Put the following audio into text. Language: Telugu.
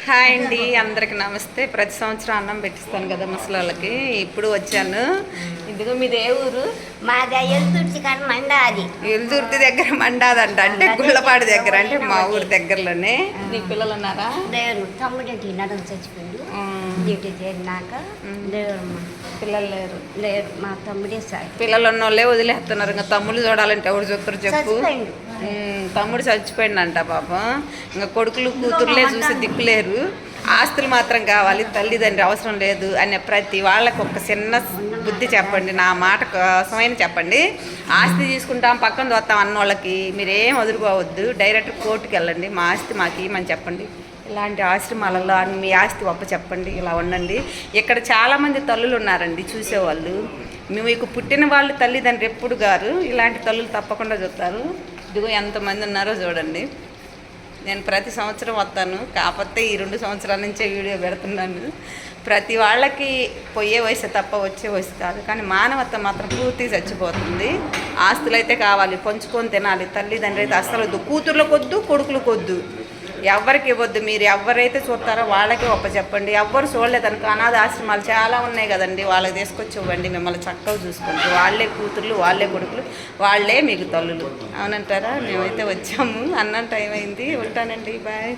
హాయ్ అండి, అందరికి నమస్తే. ప్రతి సంవత్సరం అన్నం పెట్టిస్తాను కదా ముసలోళ్ళకి. ఇప్పుడు వచ్చాను. ఇదిగో మీది ఏ ఊరు? మాది ఎల్దుర్తి కాడ మండాది. ఎల్దుర్తి దగ్గర మండాదంట, అంటే గుళ్ళపాడు దగ్గర, అంటే మా ఊరు దగ్గరలోనే. నీ పిల్లలు ఉన్నారా? లేరు, తమ్ముడేంటి నడవ చచ్చిపోయిండు. డ్యూటీ చేరినాక లేరు. పిల్లలు లేరు. లేరు, మా తమ్ముడే సార్. పిల్లలు ఉన్న వాళ్ళే వదిలేస్తున్నారు. ఇంకా తమ్ముళ్ళు చూడాలంటే ఎవరు చూస్తారు చెప్పు. తమ్ముడు చచ్చిపోయిందంట పాపం. ఇంకా కొడుకులు కూతుర్లే చూసి దిక్కులేరు. ఆస్తులు మాత్రం కావాలి, తల్లిదండ్రి అవసరం లేదు అనే ప్రతి వాళ్ళకి ఒక చిన్న బుద్ధి చెప్పండి. నా మాట కోసమైనా చెప్పండి. ఆస్తి తీసుకుంటాం, పక్కన చూస్తాం అన్న వాళ్ళకి మీరేం వదులుకోవద్దు. డైరెక్ట్ కోర్టుకి వెళ్ళండి. మా ఆస్తి మాకు ఇవ్వమని చెప్పండి. ఇలాంటి ఆశ్రమాలలో మీ ఆస్తి ఒప్ప చెప్పండి. ఇలా ఉండండి. ఇక్కడ చాలామంది తల్లులు ఉన్నారండి చూసేవాళ్ళు. మీకు పుట్టిన వాళ్ళు తల్లిదండ్రి ఎప్పుడు గారు ఇలాంటి తల్లులు తప్పకుండా చూస్తారు. ఇదిగో ఎంతమంది ఉన్నారో చూడండి. నేను ప్రతి సంవత్సరం వస్తాను, కాకపోతే ఈ 2 సంవత్సరాల నుంచే వీడియో పెడుతున్నాను. ప్రతి వాళ్ళకి పోయే వయసు తప్ప వచ్చే వయసు కాదు, కానీ మానవత్వం మాత్రం పూర్తిగా చచ్చిపోతుంది. ఆస్తులు అయితే కావాలి, పంచుకొని తినాలి. తల్లిదండ్రి అయితే అస్సలు వద్దు, కూతుర్లకు వద్దు, కొడుకులకు వద్దు, ఎవరికి ఇవ్వద్దు. మీరు ఎవరైతే చూస్తారో వాళ్ళకే ఒప్ప చెప్పండి. ఎవ్వరు చూడలేదనుకో అనాథ ఆశ్రమాలు చాలా ఉన్నాయి కదండి, వాళ్ళకి తీసుకొచ్చి ఇవ్వండి. మిమ్మల్ని చక్కగా చూసుకుంటారు. వాళ్ళే కూతుర్లు, వాళ్ళే కొడుకులు, వాళ్ళే మీకు తల్లులు. అవునంటారా? మేమైతే వచ్చాము. అన్నం టైం అయింది. ఉంటానండి, బాయ్.